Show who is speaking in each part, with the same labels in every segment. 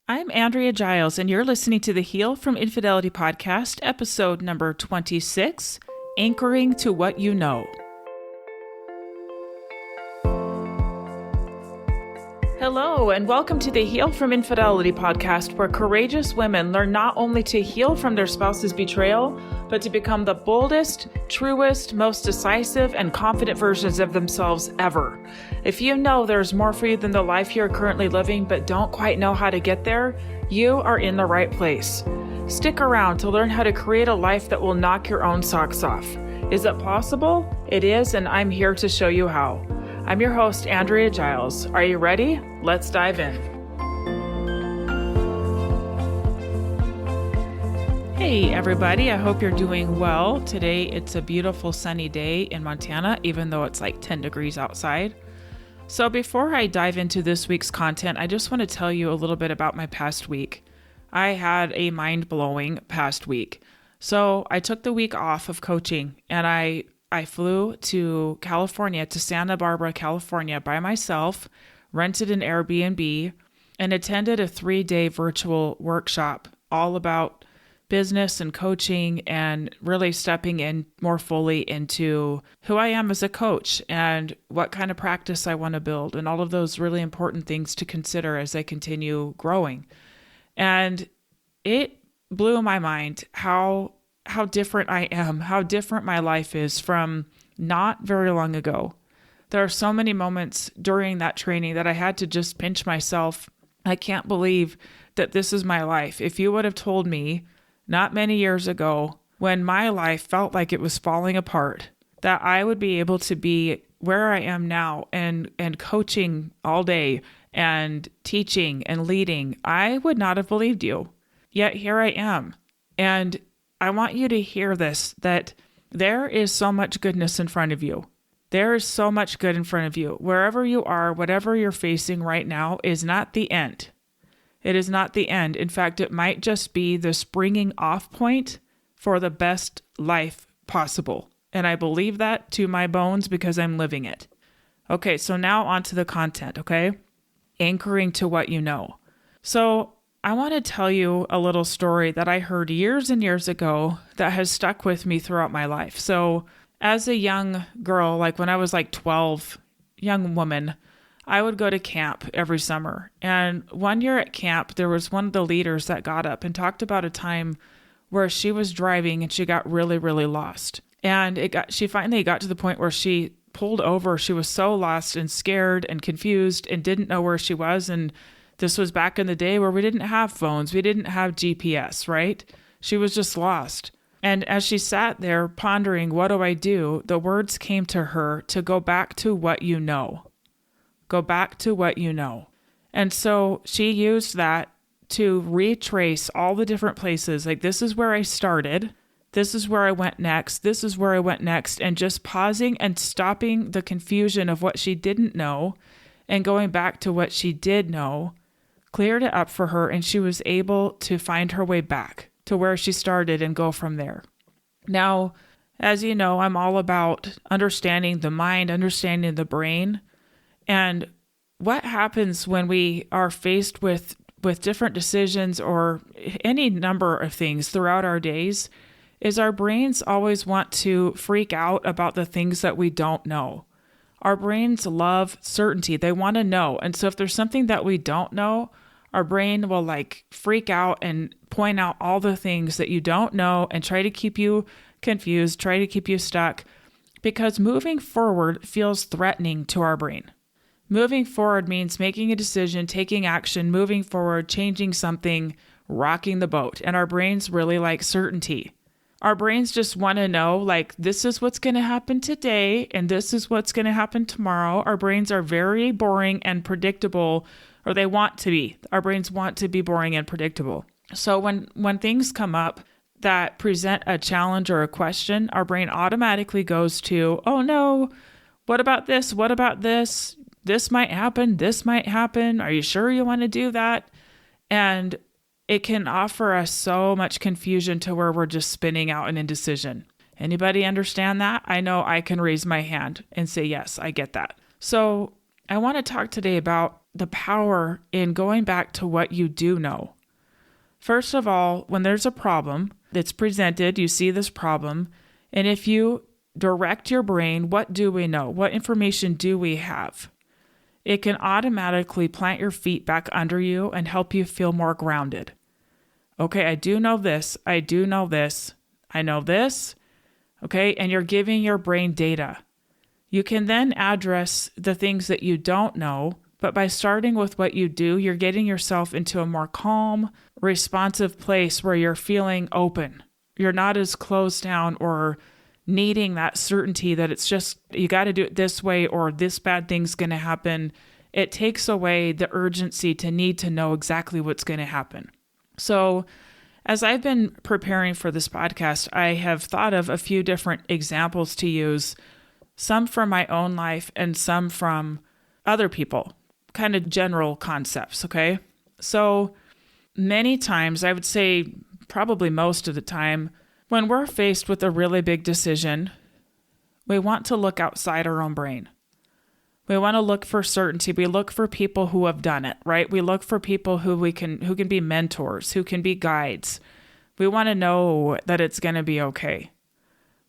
Speaker 1: I'm Andrea Giles, and you're listening to the Heal from Infidelity podcast, episode number 26, Anchoring to What You Know. Hello, and welcome to the Heal from Infidelity podcast, where courageous women learn not only to heal from their spouse's betrayal, but to become the boldest, truest, most decisive, and confident versions of themselves ever. If you know there's more for you than the life you're currently living, but don't quite know how to get there, you are in the right place. Stick around to learn how to create a life that will knock your own socks off. Is it possible? It is, and I'm here to show you how. I'm your host, Andrea Giles. Are you ready? Let's dive in. Hey everybody, I hope you're doing well. Today it's a beautiful sunny day in Montana, even though it's like 10 degrees outside. So before I dive into this week's content, I just want to tell you a little bit about my past week. I had a mind-blowing past week. So I took the week off of coaching and I flew to California, to Santa Barbara, California by myself, rented an Airbnb, and attended a 3-day virtual workshop all about business and coaching and really stepping in more fully into who I am as a coach and what kind of practice I want to build and all of those really important things to consider as I continue growing. And it blew my mind how different I am, how different my life is from not very long ago. There are so many moments during that training that I had to just pinch myself. I can't believe that this is my life. If you would have told me not many years ago, when my life felt like it was falling apart, that I would be able to be where I am now and coaching all day and teaching and leading, I would not have believed you. Yet here I am. And I want you to hear this, that there is so much goodness in front of you. There is so much good in front of you. Wherever you are, whatever you're facing right now is not the end. It is not the end. In fact, it might just be the springing off point for the best life possible. And I believe that to my bones because I'm living it. Okay, so now on to the content, okay? Anchoring to what you know. So I want to tell you a little story that I heard years and years ago that has stuck with me throughout my life. So as a young girl, like when I was like 12, young woman, I would go to camp every summer. And one year at camp, there was one of the leaders that got up and talked about a time where she was driving and she got really, really lost. And she finally got to the point where she pulled over. She was so lost and scared and confused and didn't know where she was. And this was back in the day where we didn't have phones. We didn't have GPS, right? She was just lost. And as she sat there pondering, what do I do? The words came to her to go back to what you know. Go back to what you know. And so she used that to retrace all the different places. Like, this is where I started. This is where I went next. This is where I went next. And just pausing and stopping the confusion of what she didn't know and going back to what she did know cleared it up for her. And she was able to find her way back to where she started and go from there. Now, as you know, I'm all about understanding the mind, understanding the brain. And what happens when we are faced with different decisions or any number of things throughout our days is our brains always want to freak out about the things that we don't know. Our brains love certainty. They want to know. And so if there's something that we don't know, our brain will like freak out and point out all the things that you don't know and try to keep you confused, try to keep you stuck, because moving forward feels threatening to our brain. Moving forward means making a decision, taking action, moving forward, changing something, rocking the boat. And our brains really like certainty. Our brains just want to know, like, this is what's going to happen today, and this is what's going to happen tomorrow. Our brains are very boring and predictable, or they want to be. Our brains want to be boring and predictable. So when things come up that present a challenge or a question, our brain automatically goes to, oh no, what about this? What about this? This might happen. This might happen. Are you sure you want to do that? And it can offer us so much confusion to where we're just spinning out an indecision. Anybody understand that? I know I can raise my hand and say, yes, I get that. So I want to talk today about the power in going back to what you do know. First of all, when there's a problem that's presented, you see this problem, and if you direct your brain, what do we know? What information do we have? It can automatically plant your feet back under you and help you feel more grounded. Okay, I do know this. I do know this. I know this. Okay, and you're giving your brain data. You can then address the things that you don't know, but by starting with what you do, you're getting yourself into a more calm, responsive place where you're feeling open. You're not as closed down or needing that certainty that it's just, you got to do it this way or this bad thing's going to happen. It takes away the urgency to need to know exactly what's going to happen. So as I've been preparing for this podcast, I have thought of a few different examples to use, some from my own life and some from other people, kind of general concepts, okay? So many times, I would say probably most of the time, when we're faced with a really big decision, we want to look outside our own brain. We want to look for certainty. We look for people who have done it, right? We look for people who can be mentors, who can be guides. We want to know that it's going to be okay.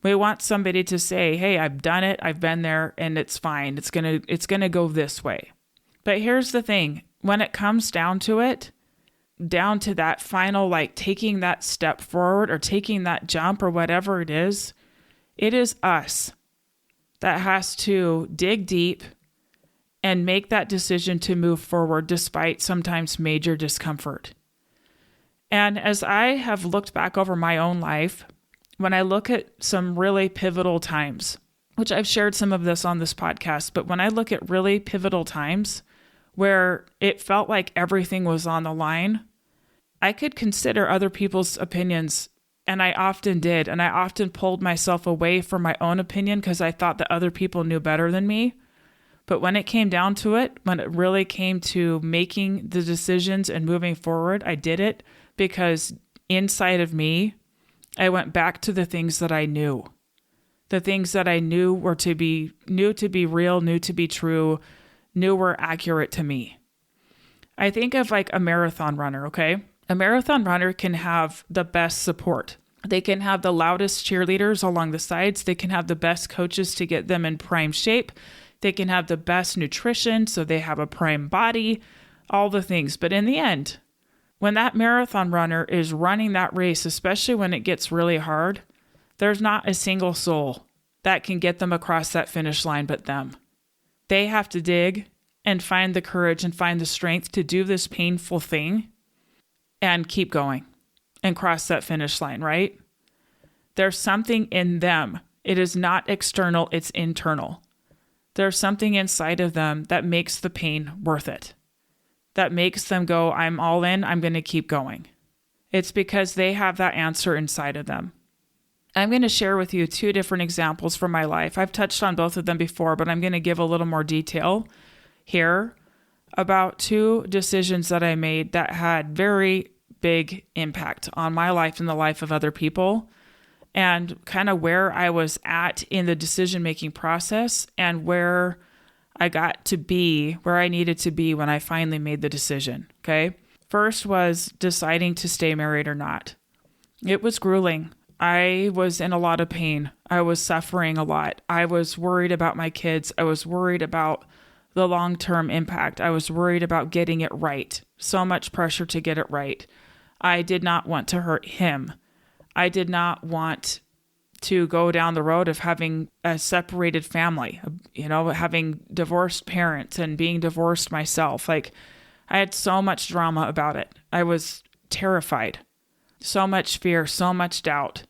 Speaker 1: We want somebody to say, "Hey, I've done it. I've been there, and it's fine. It's going to go this way." But here's the thing. When it comes down to it, down to that final, like taking that step forward or taking that jump or whatever it is us that has to dig deep and make that decision to move forward despite sometimes major discomfort. And as I have looked back over my own life, when I look at some really pivotal times, which I've shared some of this on this podcast, but when I look at really pivotal times where it felt like everything was on the line, I could consider other people's opinions, and I often did, and I often pulled myself away from my own opinion because I thought that other people knew better than me. But when it came down to it, when it really came to making the decisions and moving forward, I did it because inside of me, I went back to the things that I knew. The things that I knew were knew to be real, knew to be true, knew were accurate to me. I think of like a marathon runner, okay? A marathon runner can have the best support. They can have the loudest cheerleaders along the sides. They can have the best coaches to get them in prime shape. They can have the best nutrition, so they have a prime body, all the things. But in the end, when that marathon runner is running that race, especially when it gets really hard, there's not a single soul that can get them across that finish line but them. They have to dig and find the courage and find the strength to do this painful thing and keep going and cross that finish line, right? There's something in them. It is not external, it's internal. There's something inside of them that makes the pain worth it. That makes them go, I'm all in, I'm going to keep going. It's because they have that answer inside of them. I'm going to share with you two different examples from my life. I've touched on both of them before, but I'm going to give a little more detail here about two decisions that I made that had very big impact on my life and the life of other people, and kind of where I was at in the decision-making process and where I got to be, where I needed to be when I finally made the decision, okay? First was deciding to stay married or not. It was grueling. I was in a lot of pain. I was suffering a lot. I was worried about my kids. I was worried about the long-term impact. I was worried about getting it right. So much pressure to get it right. I did not want to hurt him. I did not want to go down the road of having a separated family, having divorced parents and being divorced myself. Like, I had so much drama about it. I was terrified, so much fear, so much doubt.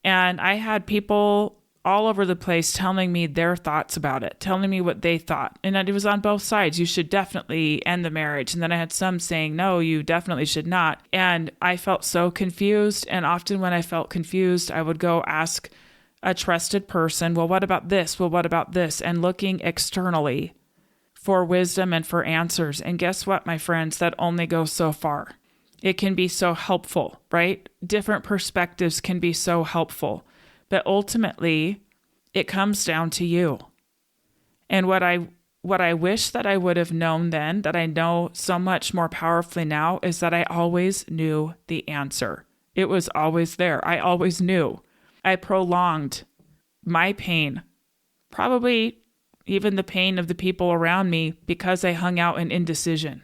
Speaker 1: And I had people all over the place telling me their thoughts about it, telling me what they thought. And it was on both sides. You should definitely end the marriage. And then I had some saying, no, you definitely should not. And I felt so confused. And often when I felt confused, I would go ask a trusted person, well, what about this? Well, what about this? And looking externally for wisdom and for answers. And guess what, my friends? That only goes so far. It can be so helpful, right? Different perspectives can be so helpful. But ultimately, it comes down to you. And what I what I wish that I would have known then, that I know so much more powerfully now, is that I always knew the answer. It was always there. I always knew. I prolonged my pain, probably even the pain of the people around me, because I hung out in indecision.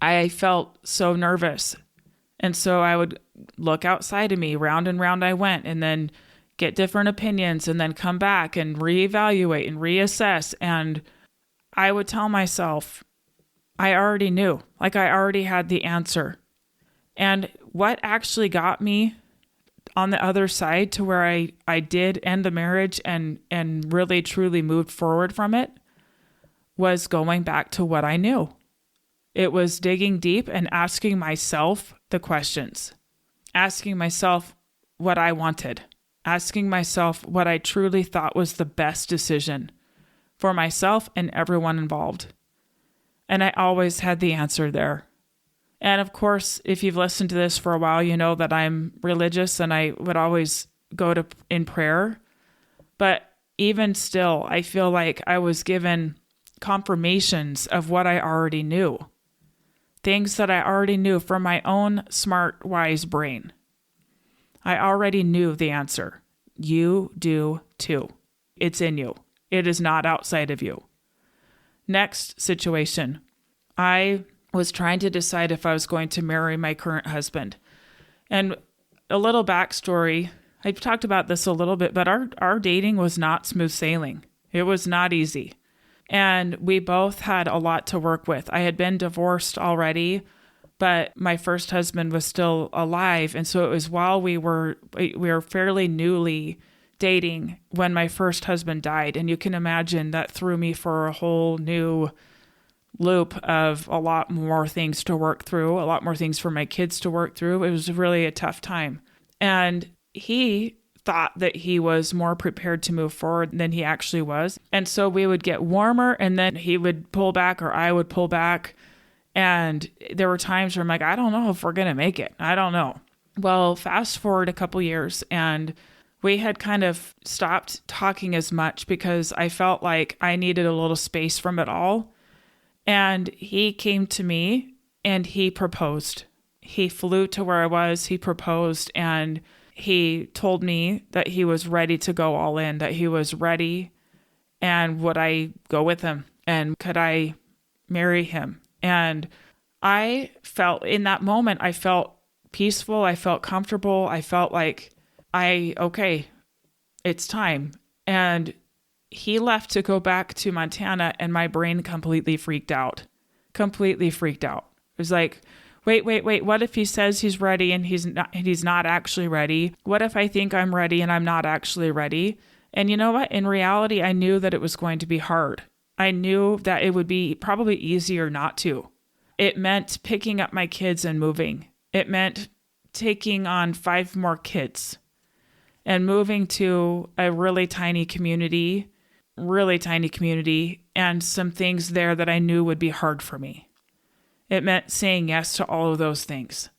Speaker 1: I felt so nervous. And so I would look outside of me, round and round I went, and then get different opinions, and then come back and reevaluate and reassess. And I would tell myself, I already knew, like I already had the answer. And what actually got me on the other side to where I did end the marriage and really truly moved forward from it was going back to what I knew. It was digging deep and asking myself the questions, asking myself what I wanted, asking myself what I truly thought was the best decision for myself and everyone involved. And I always had the answer there. And of course, if you've listened to this for a while, you know that I'm religious and I would always go to in prayer. But even still, I feel like I was given confirmations of what I already knew. Things that I already knew from my own smart, wise brain. I already knew the answer. You do too. It's in you. It is not outside of you. Next situation. I was trying to decide if I was going to marry my current husband. And a little backstory, I've talked about this a little bit, but our dating was not smooth sailing. It was not easy. And we both had a lot to work with. I had been divorced already, but my first husband was still alive. And so it was while we were fairly newly dating when my first husband died. And you can imagine that threw me for a whole new loop of a lot more things to work through, a lot more things for my kids to work through. It was really a tough time. And he thought that he was more prepared to move forward than he actually was. And so we would get warmer and then he would pull back or I would pull back. And there were times where I'm like, I don't know if we're going to make it. I don't know. Well, fast forward a couple years and we had kind of stopped talking as much because I felt like I needed a little space from it all. And he came to me and he proposed. He flew to where I was, he proposed, and he told me that he was ready to go all in, that he was ready, and would I go with him? And could I marry him? And I felt, in that moment, I felt peaceful, I felt comfortable, I felt like, okay, it's time. And he left to go back to Montana and my brain completely freaked out. It was like, wait. What if he says he's ready and he's not actually ready? What if I think I'm ready and I'm not actually ready? And you know what? In reality, I knew that it was going to be hard. I knew that it would be probably easier not to. It meant picking up my kids and moving. It meant taking on 5 more kids and moving to a really tiny community, and some things there that I knew would be hard for me. It meant saying yes to all of those things.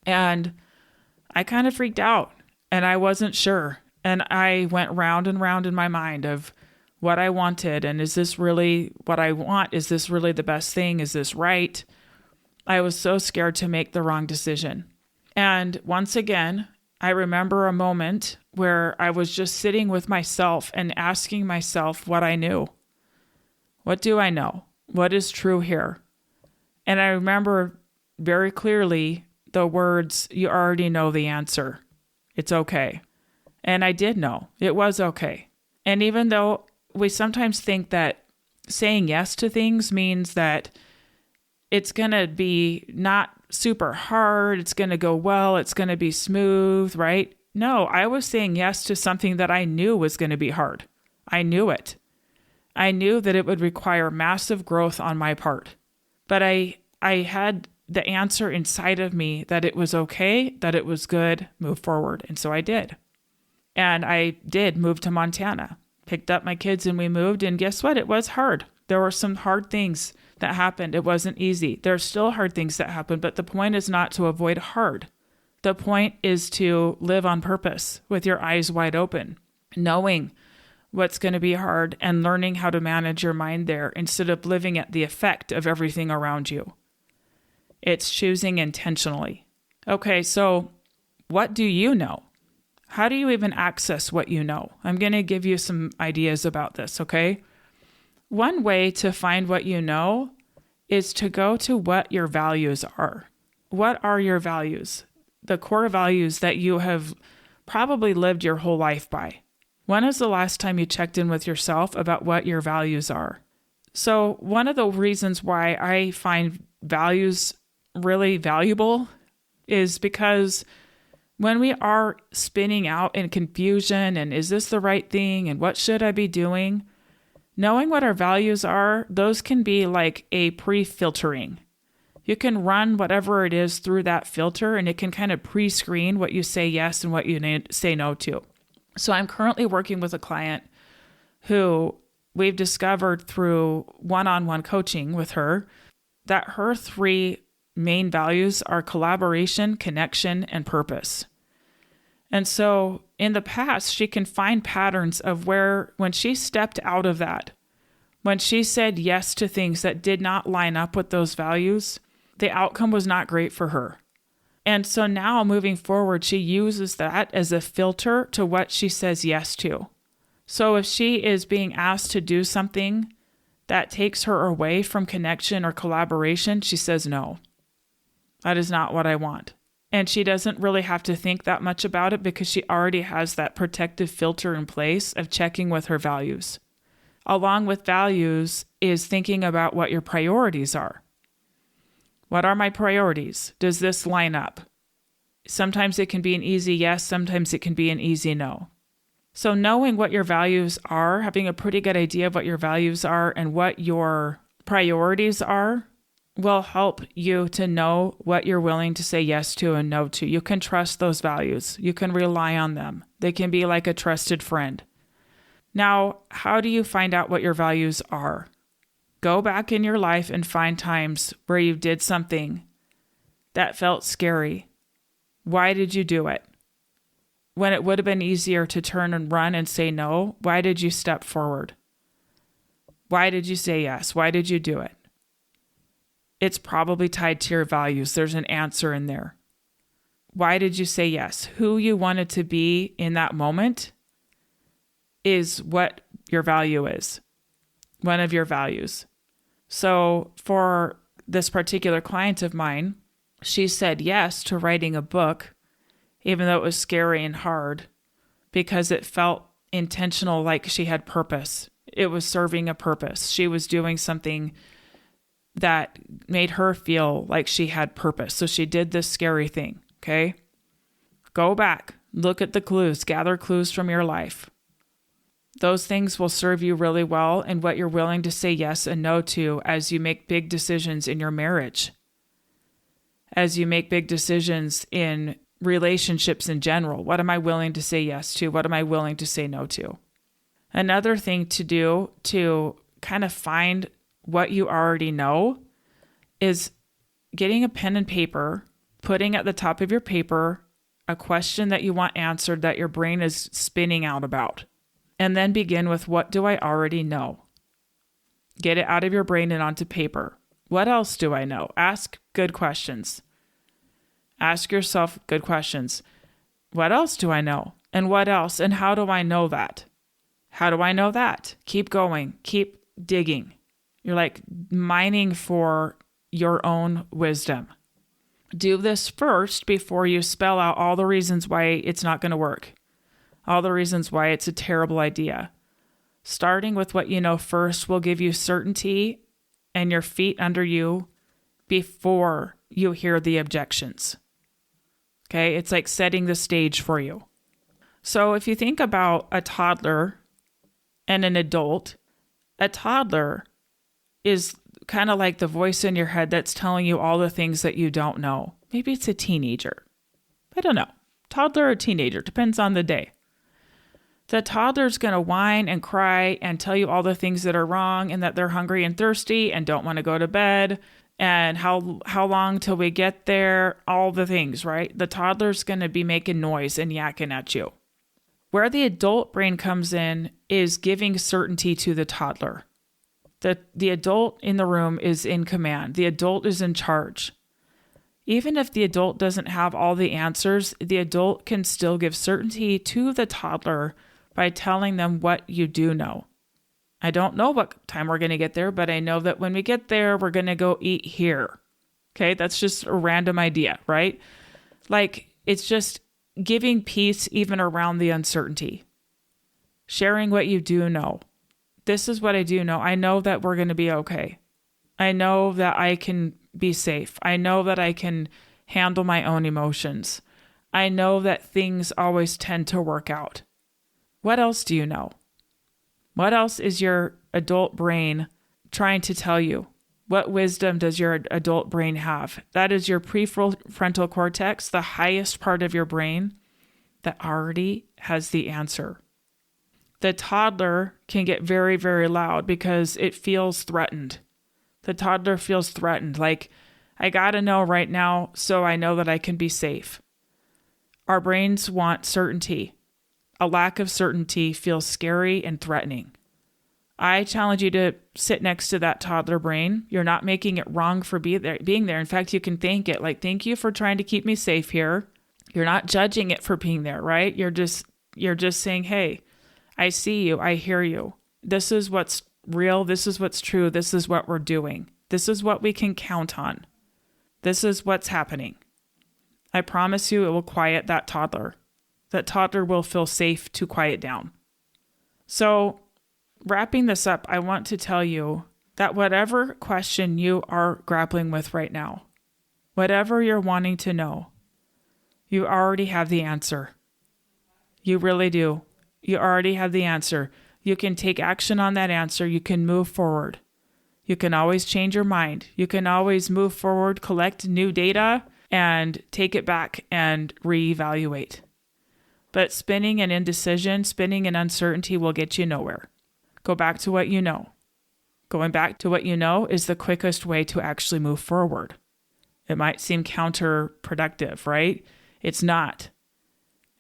Speaker 1: And I kind of freaked out and I wasn't sure. And I went round and round in my mind of what I wanted. And is this really what I want? Is this really the best thing? Is this right? I was so scared to make the wrong decision. And once again, I remember a moment where I was just sitting with myself and asking myself what I knew. What do I know? What is true here? And I remember very clearly the words, you already know the answer. It's okay. And I did know. It was okay. And even though we sometimes think that saying yes to things means that it's going to be not super hard, it's going to go well, it's going to be smooth, right? No, I was saying yes to something that I knew was going to be hard. I knew it. I knew that it would require massive growth on my part. But I had the answer inside of me that it was okay, that it was good, move forward. And so I did. And I did move to Montana, picked up my kids and we moved. And guess what? It was hard. There were some hard things that happened. It wasn't easy. There's still hard things that happen, but the point is not to avoid hard. The point is to live on purpose with your eyes wide open, knowing what's going to be hard and learning how to manage your mind there instead of living at the effect of everything around you. It's choosing intentionally. Okay, so what do you know? How do you even access what you know? I'm going to give you some ideas about this, okay? One way to find what you know is to go to what your values are. What are your values? The core values that you have probably lived your whole life by. When is the last time you checked in with yourself about what your values are? So one of the reasons why I find values really valuable is because when we are spinning out in confusion and is this the right thing and what should I be doing, knowing what our values are, those can be like a pre-filtering. You can run whatever it is through that filter and it can kind of pre-screen what you say yes and what you say no to. So I'm currently working with a client who we've discovered through one-on-one coaching with her that her 3 main values are collaboration, connection, and purpose. And so in the past, she can find patterns of where when she stepped out of that, when she said yes to things that did not line up with those values, the outcome was not great for her. And so now moving forward, she uses that as a filter to what she says yes to. So if she is being asked to do something that takes her away from connection or collaboration, she says, no, that is not what I want. And she doesn't really have to think that much about it because she already has that protective filter in place of checking with her values. Along with values is thinking about what your priorities are. What are my priorities? Does this line up? Sometimes it can be an easy yes, sometimes it can be an easy no. So knowing what your values are, having a pretty good idea of what your values are and what your priorities are, will help you to know what you're willing to say yes to and no to. You can trust those values. You can rely on them. They can be like a trusted friend. Now, how do you find out what your values are? Go back in your life and find times where you did something that felt scary. Why did you do it? When it would have been easier to turn and run and say no, why did you step forward? Why did you say yes? Why did you do it? It's probably tied to your values. There's an answer in there. Why did you say yes? Who you wanted to be in that moment is what your value is. One of your values. So for this particular client of mine, she said yes to writing a book, even though it was scary and hard, because it felt intentional, like she had purpose. It was serving a purpose. She was doing something that made her feel like she had purpose. So she did this scary thing, okay? Go back, look at the clues, gather clues from your life. Those things will serve you really well in what you're willing to say yes and no to as you make big decisions in your marriage, as you make big decisions in relationships in general. What am I willing to say yes to? What am I willing to say no to? Another thing to do to kind of find what you already know is getting a pen and paper, putting at the top of your paper a question that you want answered that your brain is spinning out about. And then begin with, what do I already know? Get it out of your brain and onto paper. What else do I know? Ask good questions. Ask yourself good questions. What else do I know? And what else? And how do I know that? How do I know that? Keep going. Keep digging. You're like mining for your own wisdom. Do this first before you spell out all the reasons why it's not going to work. All the reasons why it's a terrible idea. Starting with what you know first will give you certainty and your feet under you before you hear the objections. Okay, it's like setting the stage for you. So if you think about a toddler and an adult, a toddler is kind of like the voice in your head that's telling you all the things that you don't know. Maybe it's a teenager. I don't know. Toddler or teenager, depends on the day. The toddler's going to whine and cry and tell you all the things that are wrong and that they're hungry and thirsty and don't want to go to bed and how long till we get there, all the things, right? The toddler's going to be making noise and yakking at you. Where the adult brain comes in is giving certainty to the toddler. The adult in the room is in command. The adult is in charge. Even if the adult doesn't have all the answers, the adult can still give certainty to the toddler by telling them what you do know. I don't know what time we're going to get there, but I know that when we get there, we're going to go eat here. Okay, that's just a random idea, right? Like, it's just giving peace even around the uncertainty. Sharing what you do know. This is what I do know. I know that we're going to be okay. I know that I can be safe. I know that I can handle my own emotions. I know that things always tend to work out. What else do you know? What else is your adult brain trying to tell you? What wisdom does your adult brain have? That is your prefrontal cortex, the highest part of your brain that already has the answer. The toddler can get very, very loud because it feels threatened. The toddler feels threatened, like, I gotta know right now so I know that I can be safe. Our brains want certainty. A lack of certainty feels scary and threatening. I challenge you to sit next to that toddler brain. You're not making it wrong for being there. In fact, you can thank it. Like, thank you for trying to keep me safe here. You're not judging it for being there, right? You're just saying, hey, I see you. I hear you. This is what's real. This is what's true. This is what we're doing. This is what we can count on. This is what's happening. I promise you it will quiet that toddler. That toddler will feel safe to quiet down. So, wrapping this up, I want to tell you that whatever question you are grappling with right now, whatever you're wanting to know, you already have the answer. You really do. You already have the answer. You can take action on that answer. You can move forward. You can always change your mind. You can always move forward, collect new data, and take it back and reevaluate. But spinning in indecision, spinning in uncertainty will get you nowhere. Go back to what you know. Going back to what you know is the quickest way to actually move forward. It might seem counterproductive, right? It's not.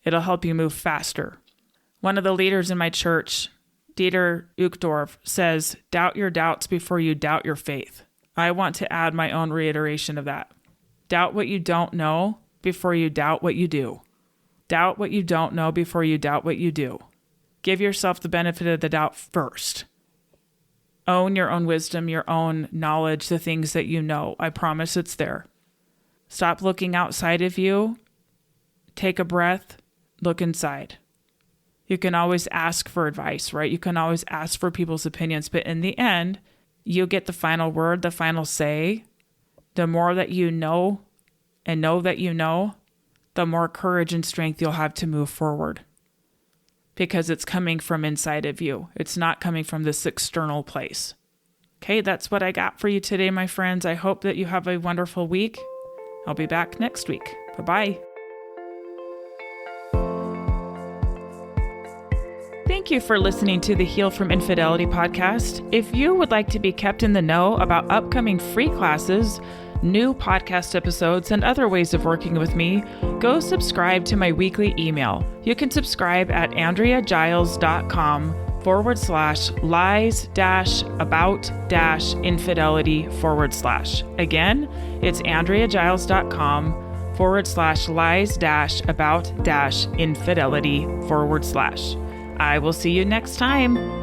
Speaker 1: It'll help you move faster. One of the leaders in my church, Dieter Uchtdorf, says, doubt your doubts before you doubt your faith. I want to add my own reiteration of that. Doubt what you don't know before you doubt what you do. Doubt what you don't know before you doubt what you do. Give yourself the benefit of the doubt first. Own your own wisdom, your own knowledge, the things that you know. I promise it's there. Stop looking outside of you. Take a breath. Look inside. You can always ask for advice, right? You can always ask for people's opinions, but in the end, you get the final word, the final say. The more that you know and know that you know, the more courage and strength you'll have to move forward. Because it's coming from inside of you. It's not coming from this external place. Okay, that's what I got for you today, my friends. I hope that you have a wonderful week. I'll be back next week. Bye-bye. Thank you for listening to the Heal from Infidelity podcast. If you would like to be kept in the know about upcoming free classes, new podcast episodes, and other ways of working with me, go subscribe to my weekly email. You can subscribe at AndreaGiles.com/lies-about-infidelity/. Again, it's AndreaGiles.com/lies-about-infidelity/. I will see you next time.